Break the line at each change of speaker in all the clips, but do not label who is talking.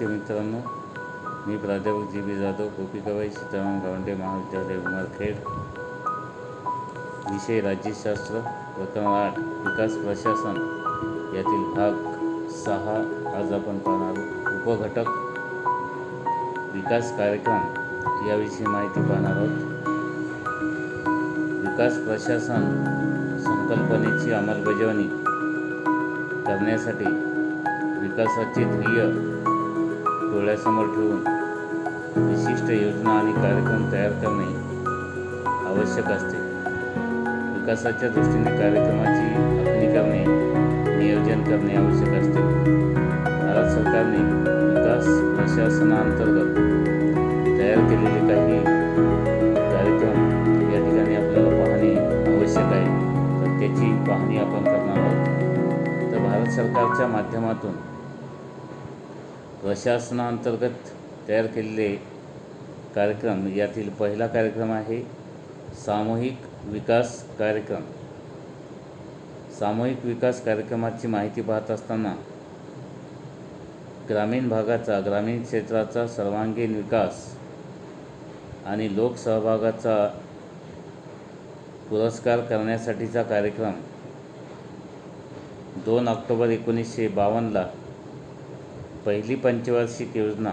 विद्यार्थी मित्रांनो, मी प्राध्यापक जी बी जाधव, गोपिकाबाई सीताराम गावंडे महाविद्यालय उमरखेड. विषय राज्यशास्त्र, प्रकरण 8 विकास प्रशासन यातील भाग 6 आज आपण पाहणार आहोत. उपघटक विकास कार्यक्रम याविषयी माहिती पाहणार आहोत. विकास प्रशासन संकल्पनेची अंमलबजावणी करण्यासाठी विकासाचे ध्येय डोळ्यासमोर ठेवून विशिष्ट योजना आणि कार्यक्रम तयार करणे आवश्यक असते. विकासाच्या दृष्टीने कार्यक्रमाची आखणी करणे, नियोजन करणे आवश्यक असते. भारत सरकारने विकास प्रशासनाअंतर्गत तयार केलेले काही कार्यक्रम या ठिकाणी आपल्याला पाहणे आवश्यक आहे. तर त्याची पाहणी आपण करणार आहोत. तर भारत सरकारच्या माध्यमातून प्रशासनाअंतर्गत तयार केलेले कार्यक्रम यातील पहिला कार्यक्रम आहे सामूहिक विकास कार्यक्रम. सामूहिक विकास कार्यक्रमाची माहिती पाहत असताना ग्रामीण भागाचा, ग्रामीण क्षेत्राचा सर्वांगीण विकास आणि लोकसहभागाचा पुरस्कार करण्यासाठीचा कार्यक्रम 2 ऑक्टोबर 1952ला पहिली पंचवार्षिक योजना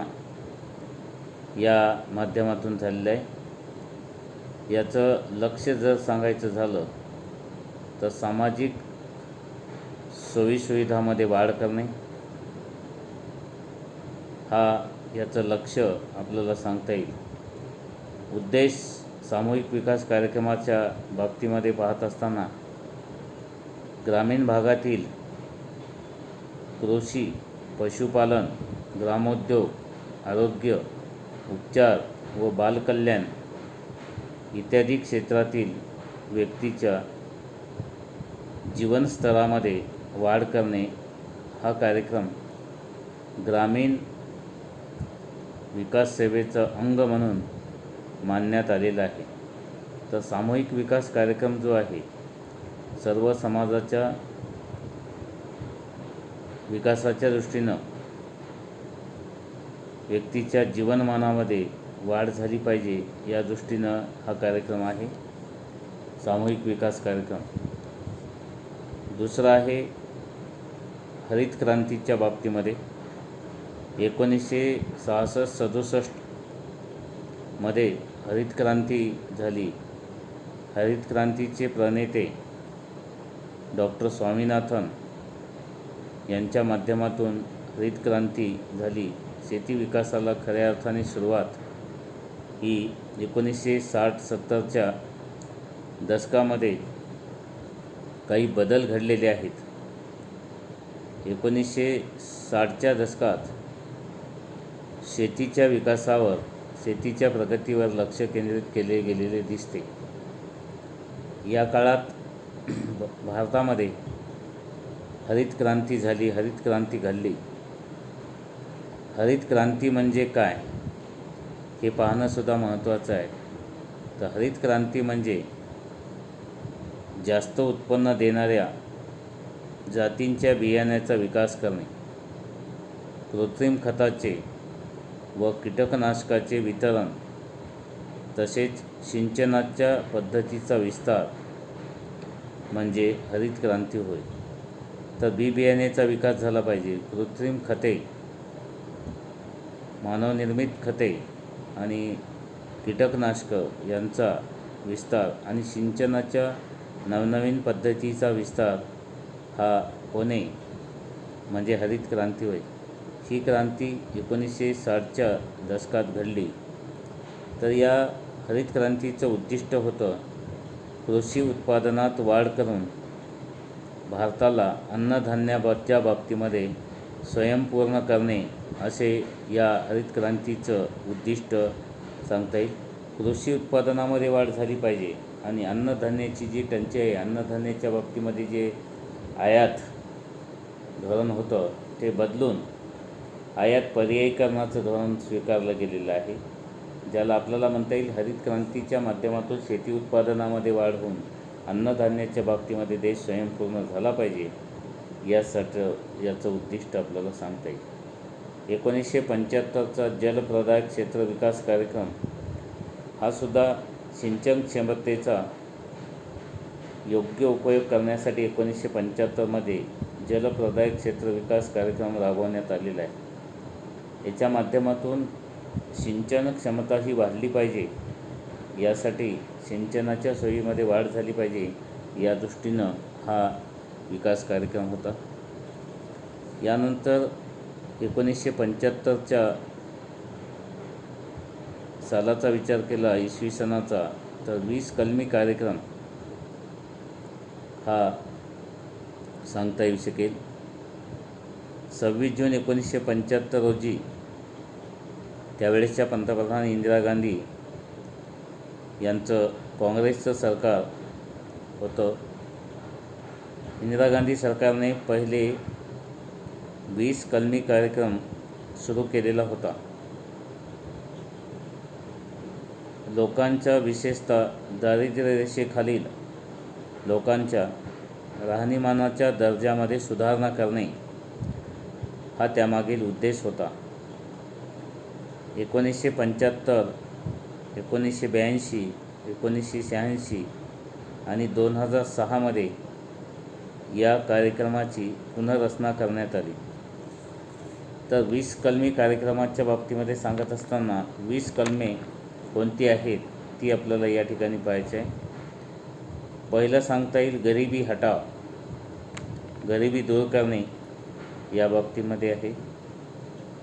या माध्यमातून झालेलं आहे. याचं लक्ष जर सांगायचं झालं तर सामाजिक सोयीसुविधामध्ये वाढ करणे हा याचं लक्ष आपल्याला सांगता येईल. उद्देश सामूहिक विकास कार्यक्रमाच्या बाबतीमध्ये पाहत असताना ग्रामीण भागातील कृषी, पशुपालन, ग्रामोद्योग, आरोग्य, उपचार व बालकल्याण इत्यादी क्षेत्रातील व्यक्तीच्या जीवनस्तरामध्ये वाढ करणे हा कार्यक्रम ग्रामीण विकास सेवेचं अंग म्हणून मानण्यात आलेला आहे. तर सामूहिक विकास कार्यक्रम जो आहे सर्व समाजाच्या विकासाच्या दृष्टीनं व्यक्तीच्या जीवनमानामध्ये वाढ झाली पाहिजे या दृष्टीनं हा कार्यक्रम आहे सामूहिक विकास कार्यक्रम. दुसरा आहे हरित क्रांतीच्या बाबतीमध्ये 1966-67 मध्ये हरित क्रांती झाली. हरित क्रांतीचे प्रणेते डॉक्टर स्वामीनाथन यांच्या माध्यमातून हरित क्रांती झाली. शेती विकासाला खऱ्या अर्थाने सुरुवात ही 1960-70च्या दशकामध्ये काही बदल घडलेले आहेत. 1960च्या दशकात शेतीच्या विकासावर, शेतीच्या प्रगतीवर लक्ष केंद्रित केले गेलेले दिसते. या काळात भारतामध्ये हरित क्रांती झाली, हरित क्रांती घडली. हरित क्रांती म्हणजे काय हे पाहणंसुद्धा महत्त्वाचं आहे. तर हरित क्रांती म्हणजे जास्त उत्पन्न देणाऱ्या जातींच्या बियाण्याचा विकास करणे, कृत्रिम खताचे व कीटकनाशकाचे वितरण, तसेच सिंचनाच्या पद्धतीचा विस्तार म्हणजे हरित क्रांती होय. तर बी बियाण्याचा विकास झाला पाहिजे. कृत्रिम खते, मानवनिर्मित खते आणि कीटकनाशकं यांचा विस्तार आणि सिंचनाच्या नवनवीन पद्धतीचा विस्तार हा होणे म्हणजे हरित क्रांती होय. ही क्रांती 1960च्या दशकात घडली. तर या हरित क्रांतीचं उद्दिष्ट होतं कृषी उत्पादनात वाढ करून भारताला अन्नधान्याच्या बाबतीमध्ये स्वयंपूर्ण करणे असे या हरित क्रांतीचं उद्दिष्ट सांगता येईल. कृषी उत्पादनामध्ये वाढ झाली पाहिजे आणि अन्नधान्याची जी टंचाई आहे, अन्नधान्याच्या बाबतीमध्ये जे आयात धोरण होतं ते बदलून आयात पर्यायीकरणाचं धोरण स्वीकारलं गेलेलं आहे, ज्याला आपल्याला म्हणता येईल हरित क्रांतीच्या माध्यमातून शेती उत्पादनामध्ये वाढ होऊन अन्नधान्याच्या बाबतीमध्ये देश स्वयंपूर्ण झाला पाहिजे यासाठी याचं उद्दिष्ट आपल्याला सांगता येईल. 1975चा जलप्रदाय क्षेत्र विकास कार्यक्रम हा सुद्धा सिंचन क्षमतेचा योग्य उपयोग करण्यासाठी 1975मध्ये जलप्रदाय क्षेत्र विकास कार्यक्रम राबवण्यात आलेला आहे। याच्या माध्यमातून सिंचन क्षमता ही वाढली पाहिजे, यासाठी सिंचनाच्या सोयीमध्ये वाढ झाली पाहिजे, या दृष्टीनं हा विकास कार्यक्रम होता। यानंतर 1975च्या सालाचा विचार केला, इसवी सनाचा, तर 20 कलमी कार्यक्रम हा सांगता येऊ शकेल। 26 जून 1975 रोजी त्यावेळेसच्या पंतप्रधान इंदिरा गांधी यांचं काँग्रेसचं सरकार होतं। इंदिरा गांधी सरकारने पहिले 20 कलमी कार्यक्रम सुरू केलेला होता। लोकांच्या, विशेषतः दारिद्र्य रेषेखालील लोकांच्या राहणीमानाच्या दर्जामध्ये सुधारणा करणे हा त्यामागील उद्देश होता। 1975, 1982, 1986 आणि 2006मध्ये या कार्यक्रमाची पुनर्रचना करण्यात आली। तर 20 कलमी कार्यक्रमाच्या बाबतीमध्ये सांगत असताना 20 कलमे कोणती आहेत ती आपल्याला या ठिकाणी पाहायचे आहे। पहिलं सांगता येईल गरिबी हटाव, गरिबी दूर करणे या बाबतीमध्ये आहे।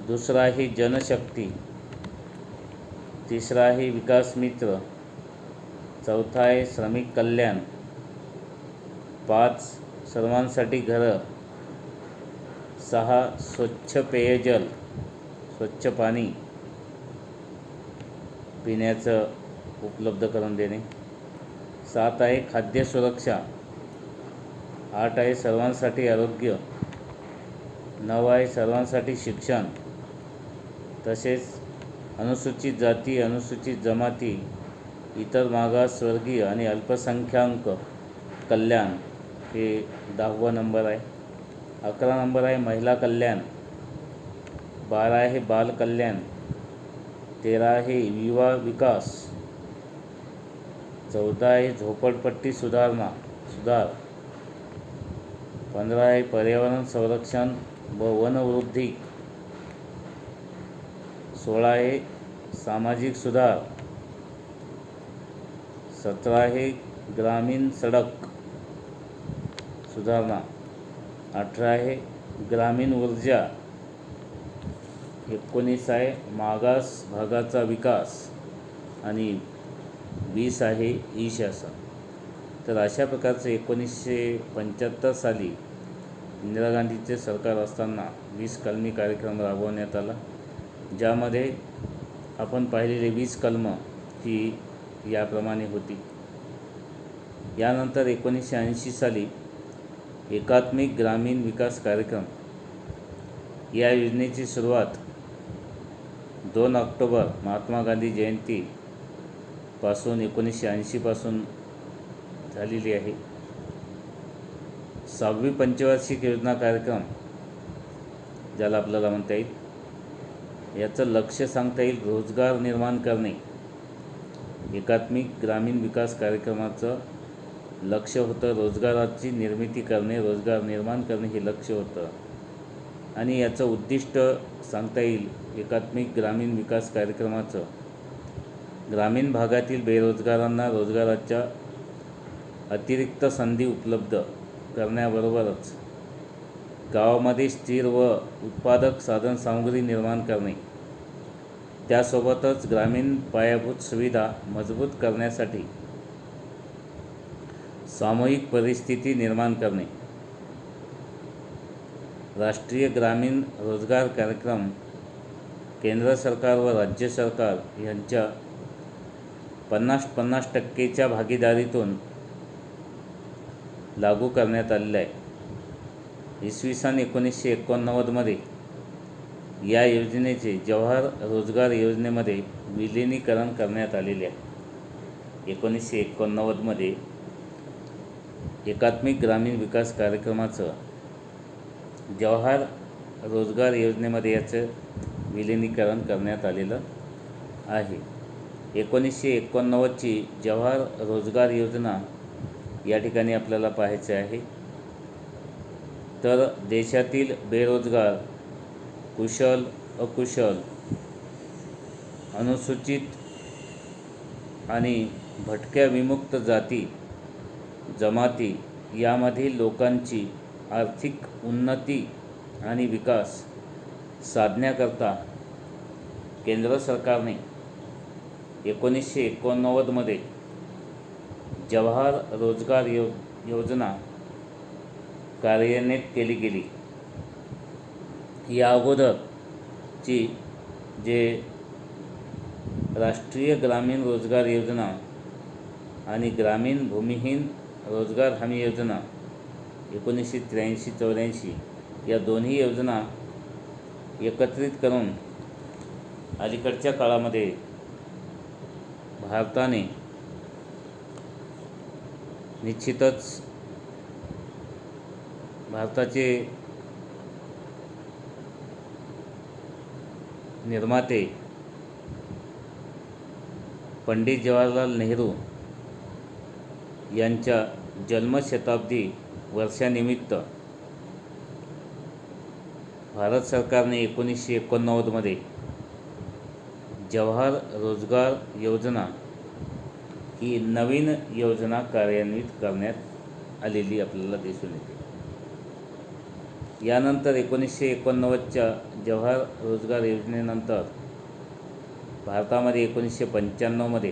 दुसरा आहे जनशक्ती, तिसरा आहे विकास मित्र, चौथा आहे श्रमिक कल्याण, 5 सर्वांसाठी घरं, 6 स्वच्छ पेयजल, स्वच्छ पाणी पिण्याचं उपलब्ध करून देणे, 7 आहे खाद्य सुरक्षा, 8 आहे सर्वांसाठी आरोग्य, 9 आहे सर्वांसाठी शिक्षण, तसेच अनुसूचित जाती, अनुसूचित जमाती, इतर मागासवर्गीय आणि अल्पसंख्याक कल्याण हे 10वा नंबर आहे। 11 नंबर आहे महिला कल्याण, 12 आहे बाल कल्याण, 13 आहे युवा विकास, 14 आहे झोपडपट्टी सुधार, 15 आहे पर्यावरण संरक्षण व वनवृद्धी, 16 आहे सामाजिक सुधार, 17 आहे ग्रामीण सडक सुधारणा, 18 आहे ग्रामीण ऊर्जा, 19 आहे मागास भागाचा विकास आणि 20 आहे ई शासन। तर अशा प्रकारचे 1975 साली इंदिरा गांधीचे सरकार असताना 20 कलमी कार्यक्रम राबवण्यात आला, ज्यामध्ये आपण पाहिलेले 20 कलमं ही याप्रमाणे होती। यानंतर 1980 साली एकात्मिक ग्रामीण विकास कार्यक्रम या योजनेची सुरुवात 2 ऑक्टोबर महात्मा गांधी जयंतीपासून 1980 पासून झालेली आहे। 6वी पंचवार्षिक योजना कार्यक्रम ज्याला आपल्याला म्हणता येईल, याचं लक्ष सांगता येईल रोजगार निर्माण करणे। एकात्मिक ग्रामीण विकास कार्यक्रमाचं लक्ष होतं रोजगाराची निर्मिती करणे, रोजगार निर्माण करणे हे लक्ष होतं। आणि याचं उद्दिष्ट सांगता येईल एकात्मिक ग्रामीण विकास कार्यक्रमाचं ग्रामीण भागातील बेरोजगारांना रोजगाराच्या अतिरिक्त संधी उपलब्ध करण्याबरोबरच गावामध्ये स्थिर व उत्पादक साधनसामुग्री निर्माण करणे, त्यासोबतच ग्रामीण पायाभूत सुविधा मजबूत करण्यासाठी सामूहिक परिस्थिती निर्माण करणे। राष्ट्रीय ग्रामीण रोजगार कार्यक्रम केंद्र सरकार व राज्य सरकार यांच्या 50-50% भागीदारीतून लागू करण्यात आलेला आहे। इसवी सन 1989मध्ये या योजनेचे जवाहर रोजगार योजनेमध्ये विलीनीकरण करण्यात आलेले आहे। 1989मध्ये एकात्मिक ग्रामीण विकास कार्यक्रमाचं जवाहर रोजगार योजनेमध्ये याचं विलिनीकरण करण्यात आलेलं आहे. 1989ची जवाहर रोजगार योजना या ठिकाणी आपल्याला पाहायचे आहे. तर देशातील बेरोजगार, कुशल, अकुशल, अनुसूचित आणि भटक्या विमुक्त जाती जमाती यामधील लोकांची आर्थिक उन्नती आणि विकास साधण्याकरता केंद्र सरकारने 1989मध्ये जवाहर रोजगार योजना कार्यान्वित केली गेली. या अगोदरची जे राष्ट्रीय ग्रामीण रोजगार योजना आणि ग्रामीण भूमिहीन रोजगार हमी योजना 1983-84 या दोन्ही योजना एकत्रित करून अलीकडच्या काळामध्ये भारताने निश्चितच भारताचे निर्माते पंडित जवाहरलाल नेहरू यांच्या जन्मशताब्दी वर्षानिमित्त भारत सरकारने 1989मध्ये जवाहर रोजगार योजना ही नवीन योजना कार्यान्वित करण्यात आलेली आपल्याला दिसून येते. यानंतर 1989च्या जवाहर रोजगार योजनेनंतर भारतामध्ये 1995मध्ये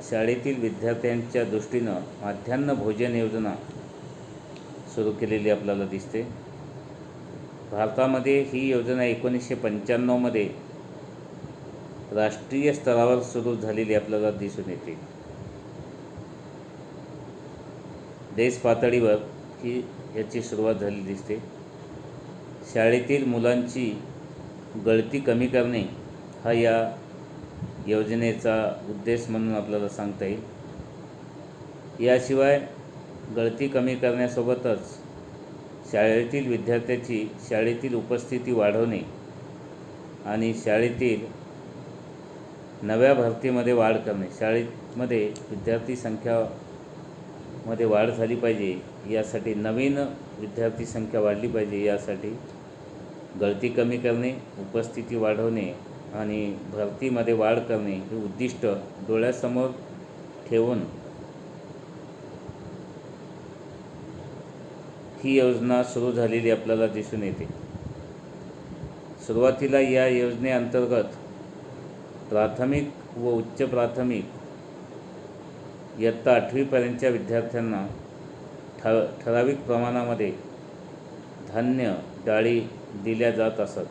शाळेतील विद्यार्थ्यांच्या दृष्टीनं माध्यान्ह भोजन योजना सुरू केलेली आपल्याला दिसते. भारतामध्ये ही योजना 1995मध्ये राष्ट्रीय स्तरावर सुरू झालेली आपल्याला दिसून येते. देश पातळीवर ही याची सुरुवात झालेली दिसते. शाळेतील मुलांची गळती कमी करणे हा या योजनेचा उद्देश म्हणून आपल्याला सांगता येईल. याशिवाय गळती कमी करण्यासोबतच शाळेतील विद्यार्थ्याची शाळेतील उपस्थिती वाढवणे आणि शाळेतील नव्या भरतीमध्ये वाढ करणे, शाळेमध्ये विद्यार्थी संख्यामध्ये वाढ झाली पाहिजे, यासाठी नवीन विद्यार्थी संख्या वाढली पाहिजे, यासाठी गळती कमी करणे, उपस्थिती वाढवणे आणि भरतीमध्ये वाढ करणे हे उद्दिष्ट डोळ्यासमोर ठेवून ही योजना सुरू झालेली आपल्याला दिसून येते. सुरुवातीला या योजनेअंतर्गत प्राथमिक व उच्च प्राथमिक इयत्ता 8वीपर्यंतच्या विद्यार्थ्यांना ठराविक प्रमाणामध्ये धान्य, डाळी दिल्या जात असत.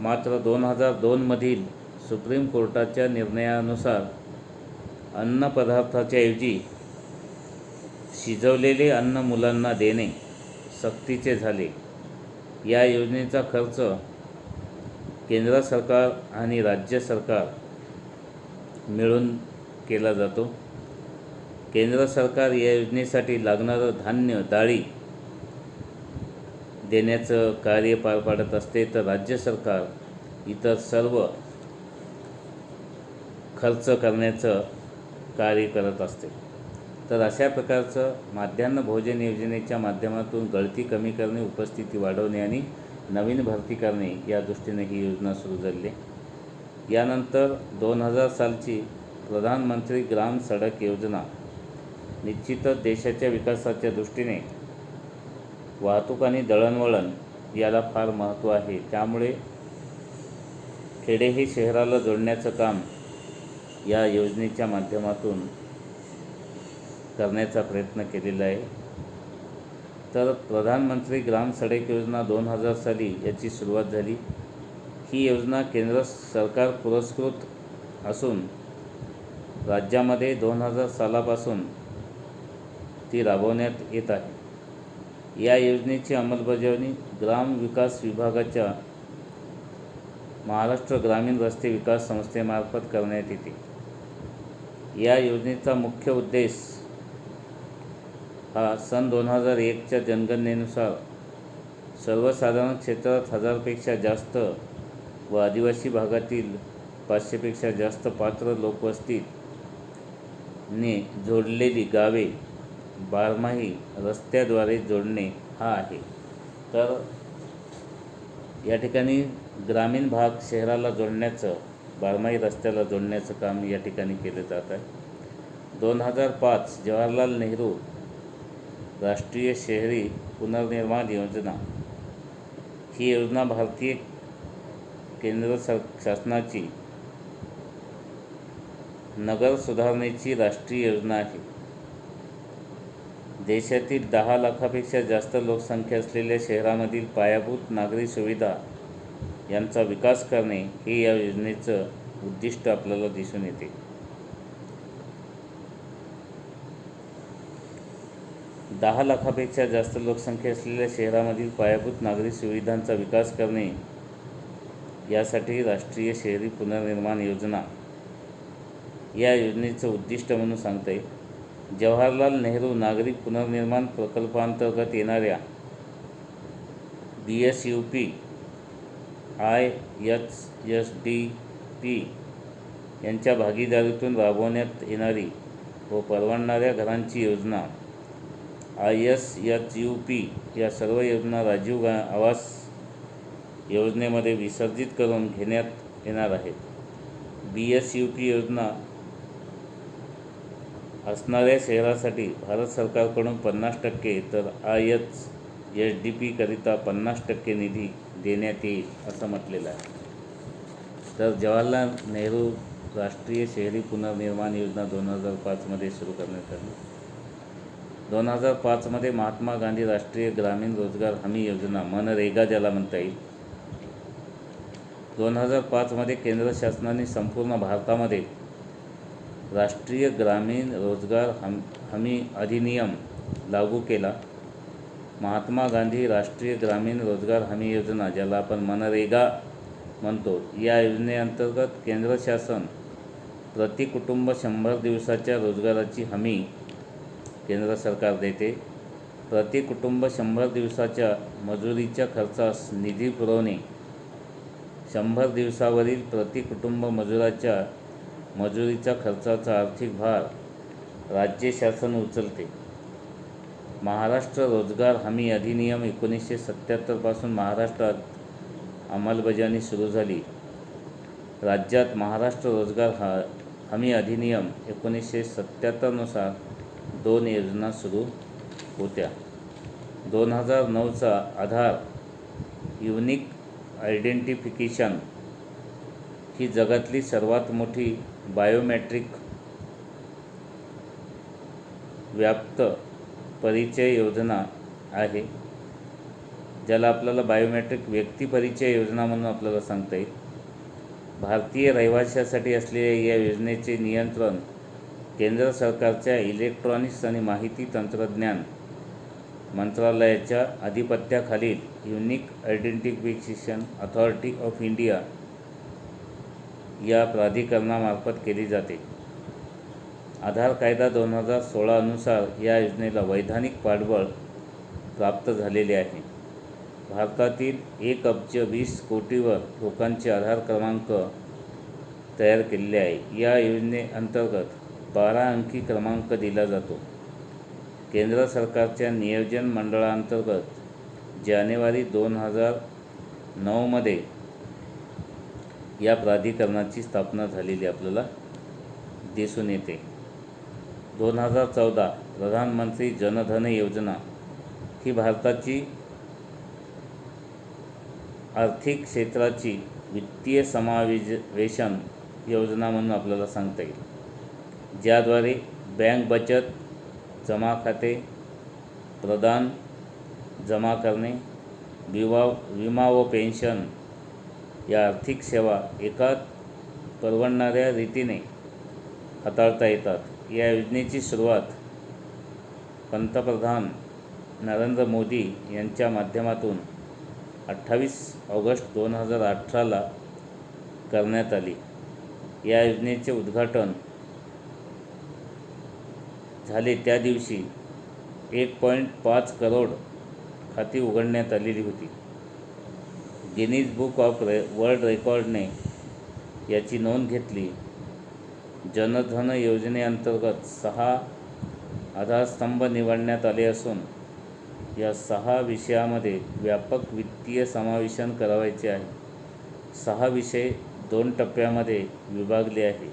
मात्र 2002मधील सुप्रीम कोर्टाच्या निर्णयानुसार अन्नपदार्थाच्या ऐवजी शिजवलेले अन्न मुलांना देणे सक्तीचे झाले. या योजनेचा खर्च केंद्र सरकार आणि राज्य सरकार मिळून केला जातो. केंद्र सरकार या योजनेसाठी लागणारं धान्य, डाळी देण्याचं कार्य पार पाडत असते, तर राज्य सरकार इतर सर्व खर्च करण्याचं कार्य करत असते. तर अशा प्रकारचं माध्यान्ह भोजन योजनेच्या माध्यमातून गळती कमी करणे, उपस्थिती वाढवणे आणि नवीन भरती करणे या दृष्टीने ही योजना सुरू झाली आहे. यानंतर 2000 सालची प्रधानमंत्री ग्राम सडक योजना निश्चितच देशाच्या विकासाच्या दृष्टीने वाहतूक आणि दळणवळण याला फार महत्त्व आहे. त्यामुळे खेडे हे शहराला जोडण्याचं काम या योजनेच्या माध्यमातून करण्याचा प्रयत्न केलेला आहे. तर प्रधानमंत्री ग्राम सडक योजना 2000 साली याची सुरुवात झाली. ही योजना केंद्र सरकार पुरस्कृत असून राज्यामध्ये 2000 सालापासून ती राबवण्यात येत आहे. या योजनेची अंमलबजावणी ग्राम विकास विभागाच्या महाराष्ट्र ग्रामीण रस्ते विकास संस्थेमार्फत करण्यात येते. या योजनेचा मुख्य उद्देश हा सन 2001च्या जनगणनेनुसार सर्वसाधारण क्षेत्रात 1000पेक्षा जास्त व आदिवासी भागातील 500पेक्षा जास्त पात्र लोकवस्तीने जोडलेली गावे बारमाही रस्त्याद्वारे जोडणे हा आहे. तर या ठिकाणी ग्रामीण भाग शहराला जोडण्याचं, बारमाही रस्त्याला जोडण्याचं काम या ठिकाणी केलं जात आहे. 2005 जवाहरलाल नेहरू राष्ट्रीय शहरी पुनर्निर्माण योजना ही योजना भारतीय केंद्र शासनाची नगर सुधारणेची राष्ट्रीय योजना आहे. देशातील 10 लाखापेक्षा जास्त लोकसंख्या असलेल्या शहरामधील पायाभूत नागरी सुविधा यांचा विकास करणे हे या योजनेचं उद्दिष्ट आपल्याला दिसून येते. दहा लाखापेक्षा जास्त लोकसंख्या असलेल्या शहरामधील पायाभूत नागरी सुविधांचा विकास करणे यासाठी राष्ट्रीय शहरी पुनर्निर्माण योजना या योजनेचं उद्दिष्ट म्हणून सांगता येईल. जवाहरलाल नेहरू नागरी पुनर्निर्माण प्रकल्पांतर्गत येणाऱ्या BSUP IHSDP यांच्या भागीदारीतून राबवण्यात येणारी व परवडणाऱ्या घरांची योजना ISHUP या सर्व योजना राजीव आवास योजनेमध्ये विसर्जित करून घेण्यात येणार आहेत. BSUP योजना असणाऱ्या शहरासाठी भारत सरकारकडून 50% तर IHSDP करिता 50% निधी देण्यात येईल असं म्हटलेलं आहे. तर जवाहरलाल नेहरू राष्ट्रीय शहरी पुनर्निर्माण योजना 2005मध्ये सुरू करण्यात आली. 2005मध्ये महात्मा गांधी राष्ट्रीय ग्रामीण रोजगार हमी योजना मनरेगा ज्याला म्हणता येईल, 2005मध्ये केंद्र शासनाने संपूर्ण भारतामध्ये राष्ट्रीय ग्रामीण रोजगार हमी अधिनियम लागू केला. महात्मा गांधी राष्ट्रीय ग्रामीण रोजगार हमी योजना ज्याला आपण मनरेगा म्हणतो, या योजनेअंतर्गत केंद्र शासन प्रति कुटुंब 100 दिवसाच्या रोजगाराची हमी केंद्र सरकार देते. प्रति कुटुंब 100 दिवसाच्या मजुरीच्या खर्चास निधी पुरवणे, 100 दिवसावरील प्रति कुटुंब मजुरीच्या खर्चाचा आर्थिक भार राज्य शासन उचलते. महाराष्ट्र रोजगार हमी अधिनियम 1977 पासून महाराष्ट्रात अंमलबजावणी सुरू झाली. राज्यात महाराष्ट्र रोजगार हमी अधिनियम 1977 नुसार 2 योजना सुरू होत्या. 2009चा आधार युनिक आयडेंटिफिकेशन ही जगातली सर्वात मोठी बायोमेट्रिक व्याप्त परिचय योजना आहे, ज्याला आपल्याला बायोमेट्रिक व्यक्ती परिचय योजना म्हणून आपल्याला सांगता येईल. भारतीय रहिवाशासाठी असलेल्या या योजनेचे नियंत्रण केंद्र सरकारच्या इलेक्ट्रॉनिक्स आणि माहिती तंत्रज्ञान मंत्रालयाच्या आधिपत्याखालील unique identification authority of India या प्राधिकरणामार्फत केली जाते. आधार कायदा 2016 अनुसार या योजनेला वैधानिक पाठबळ प्राप्त झालेले आहे. भारतातील 1,20,00,00,000 लोकांचे आधार क्रमांक तयार केलेले आहे. या योजनेअंतर्गत 12 अंकी क्रमांक दिला जातो. केंद्र सरकारच्या नियोजन मंडळाअंतर्गत जानेवारी 2009मध्ये या प्राधिकरणाची स्थापना झालेली आपल्याला दिसून येते. 2014 प्रधानमंत्री जनधन योजना ही भारताची आर्थिक क्षेत्राची वित्तीय समावेशन योजना म्हणून आपल्याला सांगता येईल, ज्याद्वारे बँक बचत, जमा खाते, प्रदान जमा करणे, विमा व पेन्शन या आर्थिक सेवा एका परवडणाऱ्या रीतीने हाताळता येतात. या योजनेची सुरुवात पंतप्रधान नरेंद्र मोदी यांच्या माध्यमातून 28 ऑगस्ट 2018ला करण्यात आली. या योजनेचे उद्घाटन झाले त्या दिवशी 1.5 करोड खाती उघडण्यात आलेली होती. गिनीज बुक ऑफ वर्ल्ड रेकॉर्डने याची नोंद घेतली. जनधन योजनेअंतर्गत 6 आधारस्तंभ निवडण्यात आले असून या 6 विषयामध्ये व्यापक वित्तीय समावेशन करावयाचे आहे. 6 विषय 2 टप्प्यामध्ये विभागले आहे.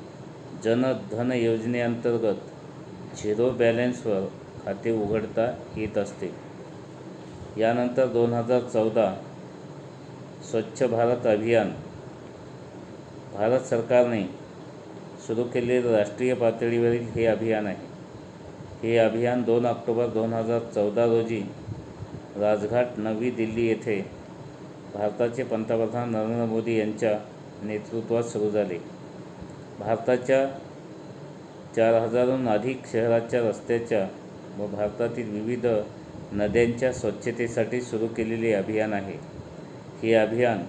जनधन योजनेअंतर्गत 0 बॅलन्सवर खाते उघडता येत असते. यानंतर 2014 स्वच्छ भारत अभियान भारत सरकारने सुरू केलेले राष्ट्रीय पातळीवरील हे अभियान आहे. हे अभियान 2 ऑक्टोबर 2014 रोजी राजघाट नवी दिल्ली येथे भारताचे पंतप्रधान नरेंद्र मोदी यांच्या नेतृत्वात सुरू झाले. भारताच्या 4000हून अधिक शहराच्या रस्त्याच्या व भारतातील विविध नद्यांच्या स्वच्छतेसाठी सुरू केलेले अभियान आहे. हे अभियान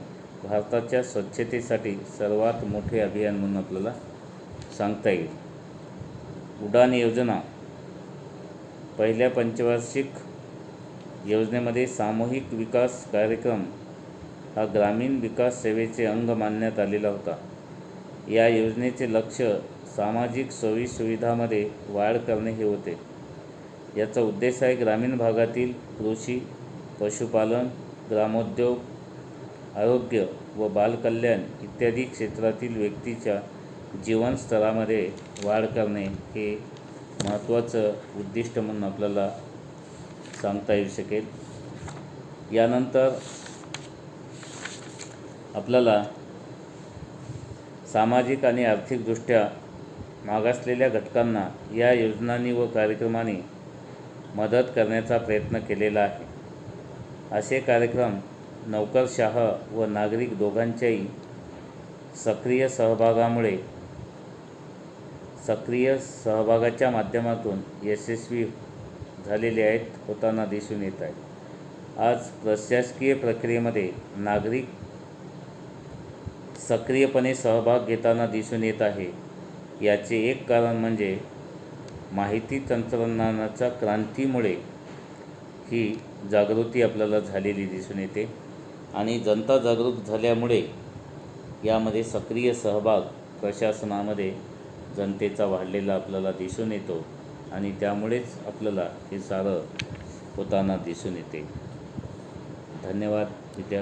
भारताच्या स्वच्छतेसाठी सर्वात मोठे अभियान म्हणून आपल्याला सांगता येईल. उडान योजना पहिल्या पंचवार्षिक योजनेमध्ये सामूहिक विकास कार्यक्रम हा ग्रामीण विकास सेवेचे अंग मानण्यात आलेला होता. या योजनेचे लक्ष्य सामाजिक सोयीसुविधामध्ये वाढ करणे हे होते. याचा उद्देश आहे ग्रामीण भागातील कृषी, पशुपालन, ग्रामोद्योग, आरोग्य व बालकल्याण इत्यादी क्षेत्रातील व्यक्तीच्या जीवनस्तरामध्ये वाढ करणे हे महत्त्वाचं उद्दिष्ट म्हणून आपल्याला सांगता येऊ शकेल. यानंतर आपल्याला सामाजिक आणि आर्थिकदृष्ट्या मागासलेल्या घटकांना या योजनांनी व कार्यक्रमांनी मदत करण्याचा प्रयत्न केलेला आहे. असे कार्यक्रम नोकरशाह व नागरिक दोघांच्याही सक्रिय सहभागाच्या माध्यमातून यशस्वी झालेले होताना दिसून येत आहेत. आज प्रशासकीय प्रक्रियेमध्ये नागरिक सक्रियपणे सहभाग घेताना दिसून येत आहे. याचे एक कारण म्हणजे माहिती तंत्रज्ञानाच्या क्रांतीमुळे ही जागृती आपल्याला झालेली दिसून येते आणि जनता जागरूक झाल्यामुळे यामध्ये सक्रिय सहभाग प्रशासनामध्ये जनतेचा वाढलेला आपल्याला दिसून येतो आणि त्यामुळेच आपल्याला हे सारं होताना दिसून येते. धन्यवाद विद्यार्थी.